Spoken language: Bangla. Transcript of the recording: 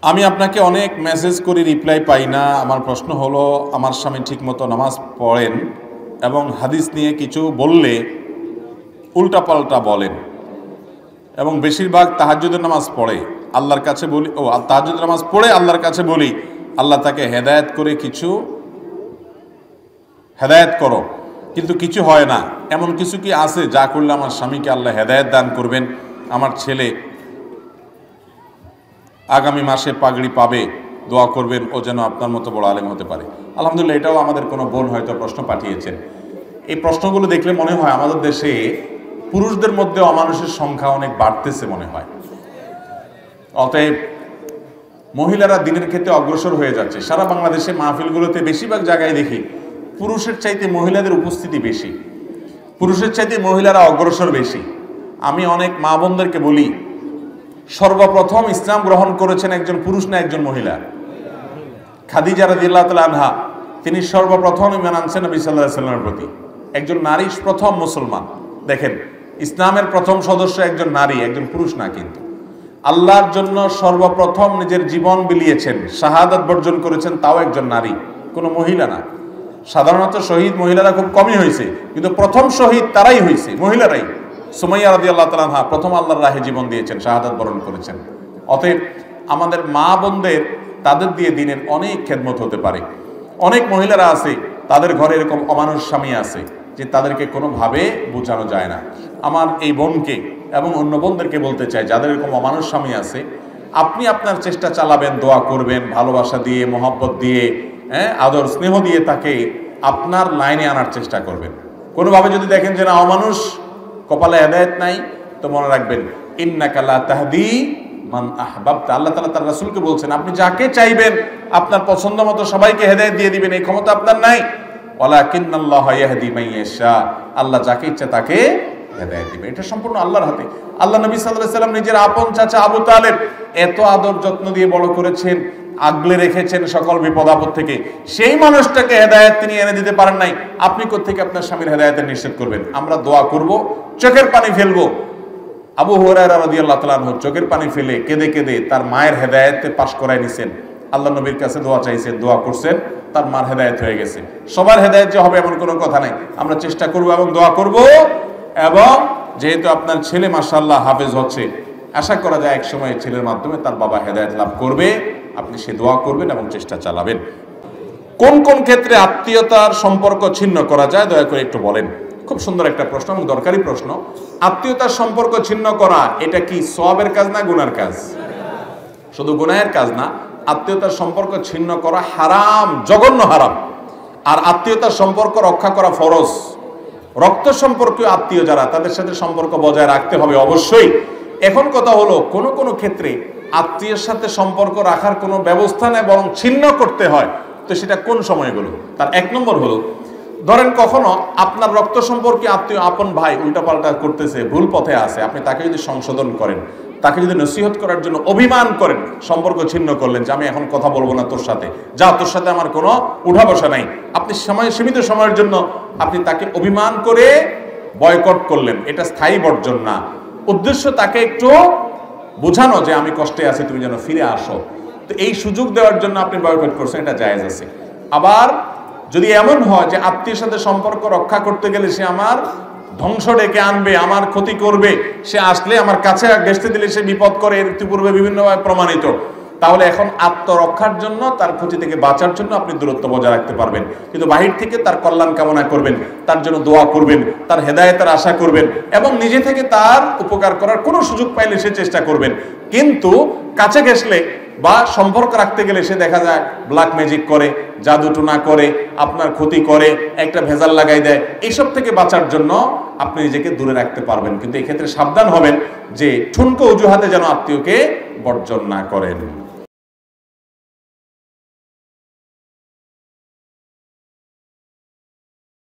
আমি আপনাকে অনেক মেসেজ করে রিপ্লাই পাই না। আমার প্রশ্ন হলো, আমার স্বামী ঠিকমতো নামাজ পড়েন এবং হাদিস নিয়ে কিছু বললে উল্টাপাল্টা বলেন এবং বেশিরভাগ তাহাজ্জুদের নামাজ পড়ে। আল্লাহর কাছে বলি তাহাজ্জুদের নামাজ পড়ে আল্লাহর কাছে বলি, আল্লাহ তাকে হেদায়েত করে কিছু হেদায়েত করো, কিন্তু কিছু হয় না। এমন কিছু কি আছে যা করলে আমার স্বামীকে আল্লাহ হেদায়েত দান করবেন? আমার ছেলে আগামী মাসে পাগড়ি পাবে, দোয়া করবেন ও যেন আপনার মতো বড় আলেম হতে পারে। আলহামদুলিল্লাহ, এটাও আমাদের কোনো বোন হয়তো প্রশ্ন পাঠিয়েছেন। এই প্রশ্নগুলো দেখলে মনে হয় আমাদের দেশে পুরুষদের মধ্যে অমানুষের সংখ্যা অনেক বাড়তেছে মনে হয়। অতএব মহিলারা দিনের ক্ষেত্রে অগ্রসর হয়ে যাচ্ছে। সারা বাংলাদেশে মাহফিলগুলোতে বেশিরভাগ জায়গায় দেখি পুরুষের চাইতে মহিলাদের উপস্থিতি বেশি, পুরুষের চাইতে মহিলারা অগ্রসর বেশি। আমি অনেক মা বোনদেরকে বলি, সর্বপ্রথম ইসলাম গ্রহণ করেছেন একজন পুরুষ না একজন মহিলা? খাদিজা রাদিয়াল্লাহু তাআলা আনহা, তিনি সর্বপ্রথম ঈমান আনছেন নবী সাল্লাল্লাহু আলাইহি ওয়াসাল্লামের প্রতি। একজন নারী প্রথম মুসলমান। দেখেন, ইসলামের প্রথম সদস্য একজন নারী, একজন পুরুষ না। কিন্তু আল্লাহর জন্য সর্বপ্রথম নিজের জীবন বিলিয়েছেন, শাহাদাত বর্জন করেছেন, তাও একজন নারী, কোনো মহিলা না। সাধারণত শহীদ মহিলারা খুব কমই হয়েছে, কিন্তু প্রথম শহীদ তারাই হয়েছে, মহিলারাই। সুমাইয়া রাদিয়াল্লাহু তাআলা আনহা প্রথম আল্লাহর রাহে জীবন দিয়েছেন, শাহাদাত বরণ করেছেন। অতএব আমাদের মা বোনদের, তাদের দিয়ে দিনের অনেক খেদমত হতে পারে। অনেক মহিলারা আছে, তাদের ঘরে এরকম অমানুষ স্বামী আছে যে তাদেরকে কোনোভাবে বোঝানো যায় না। আমার এই বোনকে এবং অন্য বোনদেরকে বলতে চাই, যাদের এরকম অমানুষ স্বামী আছে, আপনি আপনার চেষ্টা চালাবেন, দোয়া করবেন, ভালোবাসা দিয়ে, মহব্বত দিয়ে, আদর স্নেহ দিয়ে তাকে আপনার লাইনে আনার চেষ্টা করবেন। কোনোভাবে যদি দেখেন যে না, অমানুষ, কপালে হেদায়েত নাই, তো মনে রাখবেন, ইন্নাকা লা তাহদি মান আহবাবতা। আল্লাহ তাআলা তার রাসূলকে বলছেন, আপনি যাকে চাইবেন আপনার পছন্দ মতো সবাইকে হেদায়েত দিয়ে দিবেন, এই ক্ষমতা আপনার নাই। ওয়ালাকিন্নাল্লাহা ইয়াহদি মান ইয়াশা, আল্লাহ যাকে ইচ্ছা তাকে হেদায়েত দিবেন। এটা সম্পূর্ণ আল্লাহর হাতে। আল্লাহ নবী সাল্লাল্লাহু আলাইহি ওয়াসাল্লাম নিজের আপন চাচা আবু তালেব এত আদর যত্ন দিয়ে বড় করেছেন, আগলে রেখেছেন সকল বিপদ আপদ থেকে। সেই মানুষটাকে হেদায়েত তিনি এনে দিতে পারেন নাই, আপনি কোত্থেকে আপনার স্বামীর হেদায়েতের নিষেধ করবেন? আমরা দোয়া করব, চোখের পানি ফেলবো। আবু হুরায়রা রাদিয়াল্লাহু তাআলা আনহু চোখের পানি ফেলে কেঁদে কেঁদে তার মায়ের হেদায়েতে পাশ করায় নিছেন। আল্লাহ নবীর কাছে দোয়া চাইছেন, দোয়া করছেন, তার মার হেদায়েত হয়ে গেছে। সবার হেদায়েত যে হবে এমন কোনো কথা নাই। আমরা চেষ্টা করব এবং দোয়া করব। এবং যেহেতু আপনার ছেলে মাশাআল্লাহ হাফেজ হচ্ছে, আশা করা যায় এক সময় ছেলের মাধ্যমে তার বাবা হেদায়েত লাভ করবে। আপনি সে দোয়া করবেন এবং চেষ্টা চালাবেন। কোন কোন ক্ষেত্রে আত্মীয়তার সম্পর্ক ছিন্ন করা যায়, দয়া করে একটু বলেন। খুব সুন্দর একটা প্রশ্ন এবং দরকারি প্রশ্ন। আত্মীয়তার সম্পর্ক ছিন্ন করা, এটা কি সওয়াবের কাজ না গুনার কাজ? শুধু গুনাহের কাজ না, আত্মীয়তার সম্পর্ক ছিন্ন করা হারাম, জঘন্য হারাম। আর আত্মীয়তার সম্পর্ক রক্ষা করা ফরজ। রক্ত সম্পর্কীয় আত্মীয় যারা, তাদের সাথে সম্পর্ক বজায় রাখতে হবে অবশ্যই। এখন কথা হলো, কোন কোন ক্ষেত্রে আত্মীয়ের সাথে সম্পর্ক রাখার কোনো ব্যবস্থা নেই, বরং ছিন্ন করতে হয়। তো সেটা কোন সময়গুলো? তার এক নম্বর হলো, ধরেন কখনো আপনার রক্ত সম্পর্কে আত্মীয়, আপন ভাই উল্টাপাল্টা করতেছে, ভুল পথে আছে, আপনি তাকে যদি সংশোধন করেন, তাকে যদি নসিহত করার জন্য অভিমান করেন, সম্পর্ক ছিন্ন করলেন যে আমি এখন কথা বলবো না তোর সাথে, যা তোর সাথে আমার কোনো উঠা বসা নাই, আপনি সীমিত সময়ের জন্য আপনি তাকে অভিমান করে বয়কট করলেন, এটা স্থায়ী বর্জন না। উদ্দেশ্য তাকে একটু বোঝানো যে আমি কষ্টে আছি, তুমি যেন ফিরে আসো। তো এই সুযোগ দেওয়ার জন্য আপনি বয়কট করছেন, এটা জায়েজ আছে। আবার যদি এমন হয় যে আত্মীয়ের সাথে সম্পর্ক রক্ষা করতে গেলে সে আমার ধ্বংস ডেকে আনবে, আমার ক্ষতি করবে, সে আসলে আমার কাছে ঘেঁষতে দিলে সে বিপদ করে, এর ইতিপূর্বে বিভিন্নভাবে প্রমাণিত, তাহলে এখন আত্মরক্ষার জন্য, তার ক্ষতি থেকে বাঁচার জন্য আপনি দূরত্ব বজায় রাখতে পারবেন। কিন্তু বাহির থেকে তার কল্যাণ কামনা করবেন, তার জন্য দোয়া করবেন, তার হেদায়েতের আশা করবেন এবং নিজে থেকে তার উপকার করার কোনো সুযোগ পাইলে সে চেষ্টা করবেন। কিন্তু কাছে ঘেঁষলে বা সম্পর্ক রাখতে গেলে সে দেখা যায় ব্ল্যাক ম্যাজিক করে, জাদু টোনা করে, আপনার ক্ষতি করে, একটা ভেজাল লাগাই দেয়। এইসব থেকে বাঁচার জন্য আপনি নিজেকে দূরে রাখতে পারবেন, কিন্তু এই ক্ষেত্রে সাবধান হবেন যে ঠুনকো অজুহাতে যেন আত্মীয়কে বর্জন না করেন।